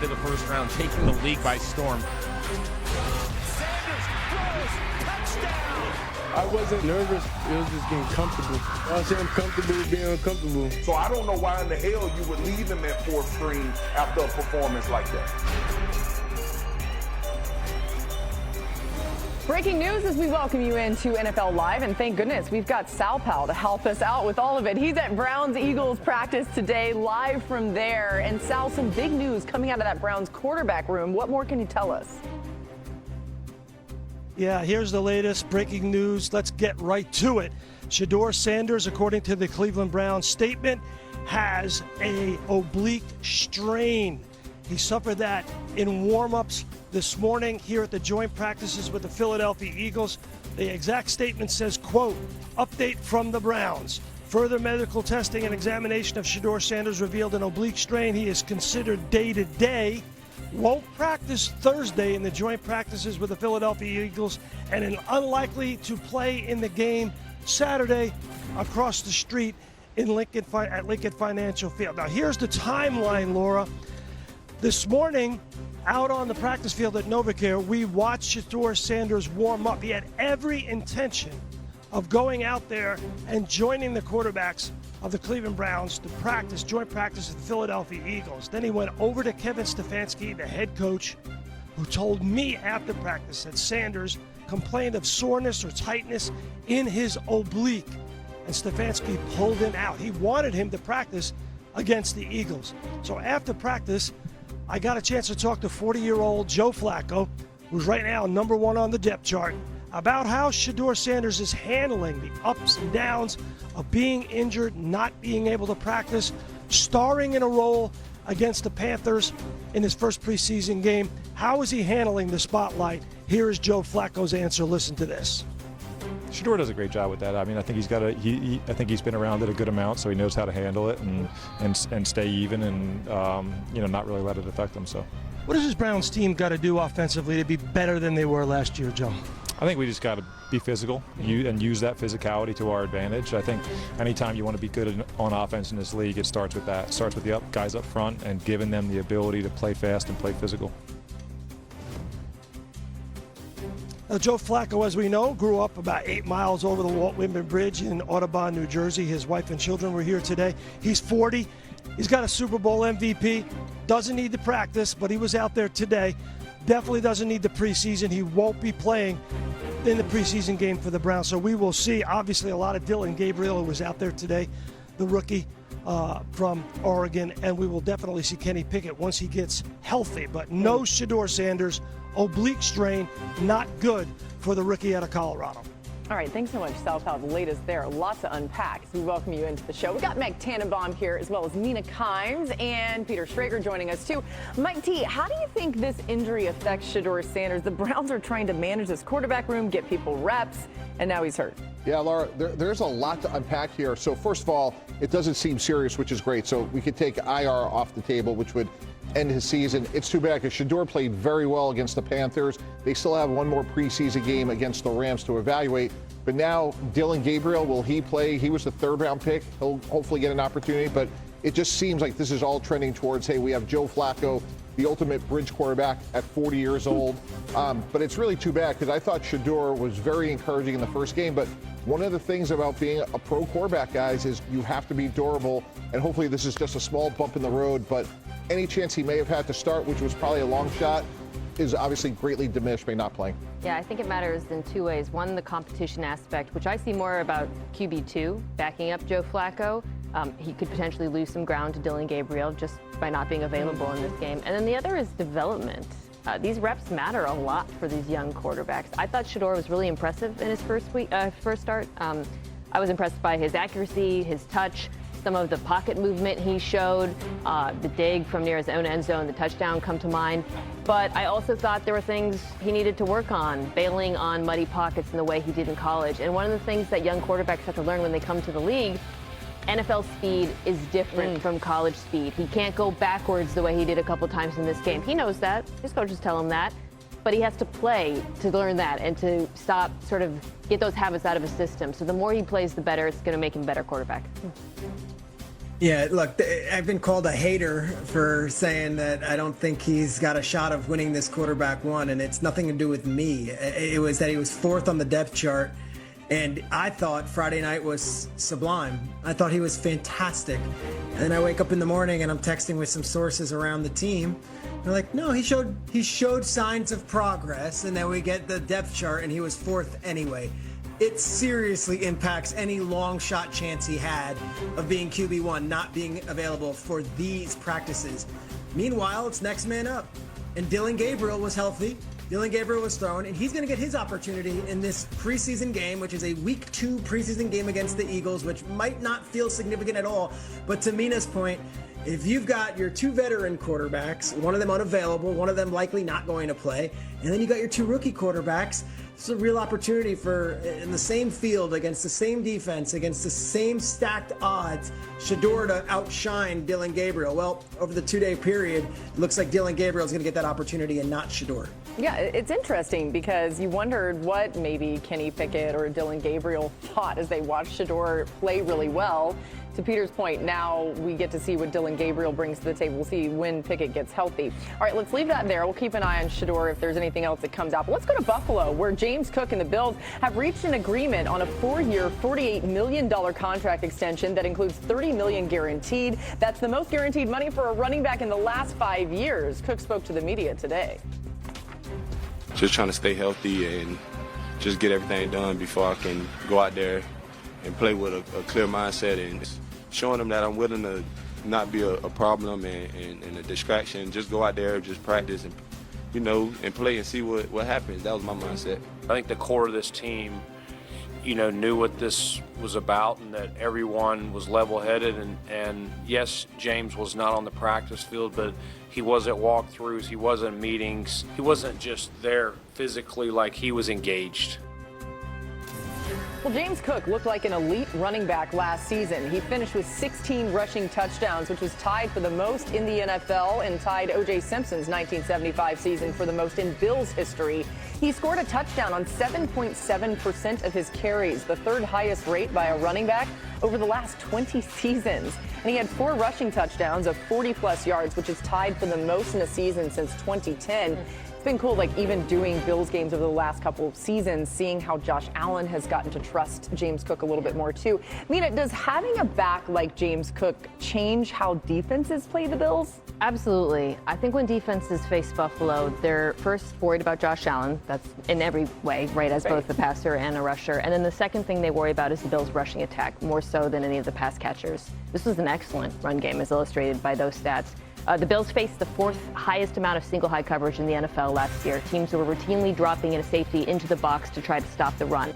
of the first round, taking the league by storm. Sanders throws, touchdown! I wasn't nervous. It was just getting comfortable. I was saying comfortable being uncomfortable. So I don't know why in the hell you would leave him at fourth string after a performance like that. Breaking news as we welcome you into NFL Live, and thank goodness we've got Sal Pal to help us out with all of it. He's at Browns-Eagles practice today, live from there. And Sal, some big news coming out of that Browns quarterback room. What more can you tell us? Yeah, here's the latest breaking news. Let's get right to it. Shedeur Sanders, according to the Cleveland Browns statement, has an oblique strain. He suffered that in warm-ups this morning here at the joint practices with the Philadelphia Eagles. The exact statement says, quote, update from the Browns. Further medical testing and examination of Shedeur Sanders revealed an oblique strain. He is considered day-to-day. Won't practice Thursday in the joint practices with the Philadelphia Eagles, and an unlikely to play in the game Saturday across the street at Lincoln Financial Field. Now, here's the timeline, Laura. This morning, out on the practice field at NovaCare, we watched Shedeur Sanders warm up. He had every intention of going out there and joining the quarterbacks of the Cleveland Browns to practice, joint practice with the Philadelphia Eagles. Then he went over to Kevin Stefanski, the head coach, who told me after practice that Sanders complained of soreness or tightness in his oblique, and Stefanski pulled him out. He wanted him to practice against the Eagles. So after practice, I got a chance to talk to 40-year-old Joe Flacco, who's right now number one on the depth chart, about how Shedeur Sanders is handling the ups and downs of being injured, not being able to practice, starring in a role against the Panthers in his first preseason game. How is he handling the spotlight? Here is Joe Flacco's answer. Listen to this. Shedeur does a great job with that. I mean, I think he's got I think he's been around it a good amount, so he knows how to handle it and stay even and not really let it affect him. So, what does this Browns team got to do offensively to be better than they were last year, Joe? I think we just got to be physical and use that physicality to our advantage. I think anytime you want to be good on offense in this league, it starts with that. It starts with the guys up front and giving them the ability to play fast and play physical. Joe Flacco, as we know, grew up about 8 miles over the Walt Whitman Bridge in Audubon, New Jersey. His wife and children were here today. He's 40. He's got a Super Bowl MVP. Doesn't need to practice, but he was out there today. Definitely doesn't need the preseason. He won't be playing in the preseason game for the Browns. So we will see, obviously, a lot of Dylan Gabriel, who was out there today, the rookie from Oregon. And we will definitely see Kenny Pickett once he gets healthy. But no Shedeur Sanders. Oblique strain, not good for the rookie out of Colorado. All right, thanks so much, Sal Pal. The latest there. Lots to unpack as we welcome you into the show. We got Meg Tannenbaum here, as well as Nina Kimes and Peter Schrager joining us, too. Mike T., how do you think this injury affects Shedeur Sanders? The Browns are trying to manage this quarterback room, get people reps, and now he's hurt. Yeah, Laura, there's a lot to unpack here. So first of all, it doesn't seem serious, which is great. So we could take IR off the table, which would end his season. It's too bad because Shedeur played very well against the Panthers. They still have one more preseason game against the Rams to evaluate. But now Dylan Gabriel, will he play? He was the third-round pick. He'll hopefully get an opportunity. But it just seems like this is all trending towards, hey, we have Joe Flacco, the ultimate bridge quarterback at 40 years old. But it's really too bad because I thought Shedeur was very encouraging in the first game. But one of the things about being a pro quarterback, guys, is you have to be durable. And hopefully this is just a small bump in the road. But any chance he may have had to start, which was probably a long shot, is obviously greatly diminished by not playing. Yeah, I think it matters in two ways. One, the competition aspect, which I see more about QB2 backing up Joe Flacco. He could potentially lose some ground to Dylan Gabriel just by not being available in this game. And then the other is development. These reps matter a lot for these young quarterbacks. I thought Shedeur was really impressive in his first start. I was impressed by his accuracy, his touch, some of the pocket movement he showed, the dig from near his own end zone, the touchdown come to mind. But I also thought there were things he needed to work on, bailing on muddy pockets in the way he did in college. And one of the things that young quarterbacks have to learn when they come to the league, NFL speed is different from college speed. He can't go backwards the way he did a couple times in this game. He knows that. His coaches tell him that. But he has to play to learn that and to stop, sort of get those habits out of his system. So the more he plays, the better. It's going to make him a better quarterback. Yeah, look, I've been called a hater for saying that I don't think he's got a shot of winning this quarterback one, and it's nothing to do with me. It was that he was 4th on the depth chart, and I thought Friday night was sublime. I thought he was fantastic. And then I wake up in the morning and I'm texting with some sources around the team. They're like, no, he showed signs of progress, and then we get the depth chart and he was 4th anyway. It seriously impacts any long shot chance he had of being QB1 not being available for these practices. Meanwhile, it's next man up. And Dillon Gabriel was healthy. Dillon Gabriel was thrown, and he's going to get his opportunity in this preseason game, which is a week 2 preseason game against the Eagles, which might not feel significant at all. But to Mina's point, if you've got your 2 veteran quarterbacks, one of them unavailable, one of them likely not going to play, and then you got your 2 rookie quarterbacks, it's a real opportunity for, in the same field, against the same defense, against the same stacked odds, Shedeur to outshine Dillon Gabriel. Well, over the 2-day period, it looks like Dillon Gabriel is going to get that opportunity and not Shedeur. Yeah, it's interesting because you wondered what maybe Kenny Pickett or Dillon Gabriel thought as they watched Shedeur play really well. To Peter's point, now we get to see what Dillon Gabriel brings to the table. We'll see when Pickett gets healthy. All right, let's leave that there. We'll keep an eye on Shedeur if there's anything else that comes out. But let's go to Buffalo, where James Cook and the Bills have reached an agreement on a 4-year, $48 million contract extension that includes $30 million guaranteed. That's the most guaranteed money for a running back in the last 5 years. Cook spoke to the media today. Just trying to stay healthy and just get everything done before I can go out there and play with a clear mindset and showing them that I'm willing to not be a problem and a distraction. Just go out there, just practice and, and play and see what happens. That was my mindset. I think the core of this team, knew what this was about and that everyone was level-headed. And yes, James was not on the practice field, but he was at walkthroughs, he was in meetings. He wasn't just there physically, like he was engaged. Well, James Cook looked like an elite running back last season. He finished with 16 rushing touchdowns, which was tied for the most in the NFL and tied O.J. Simpson's 1975 season for the most in Bills history. He scored a touchdown on 7.7% of his carries, the 3rd highest rate by a running back over the last 20 seasons. And he had 4 rushing touchdowns of 40-plus yards, which is tied for the most in a season since 2010. It's been cool, even doing Bills games over the last couple of seasons, seeing how Josh Allen has gotten to trust James Cook a little bit more, too. Mina, does having a back like James Cook change how defenses play the Bills? Absolutely. I think when defenses face Buffalo, they're first worried about Josh Allen. That's in every way, right, as both the passer and a rusher. And then the second thing they worry about is the Bills' rushing attack, more so than any of the pass catchers. This was an excellent run game, as illustrated by those stats. The Bills faced the 4th highest amount of single high coverage in the NFL last year. Teams were routinely dropping in a safety into the box to try to stop the run.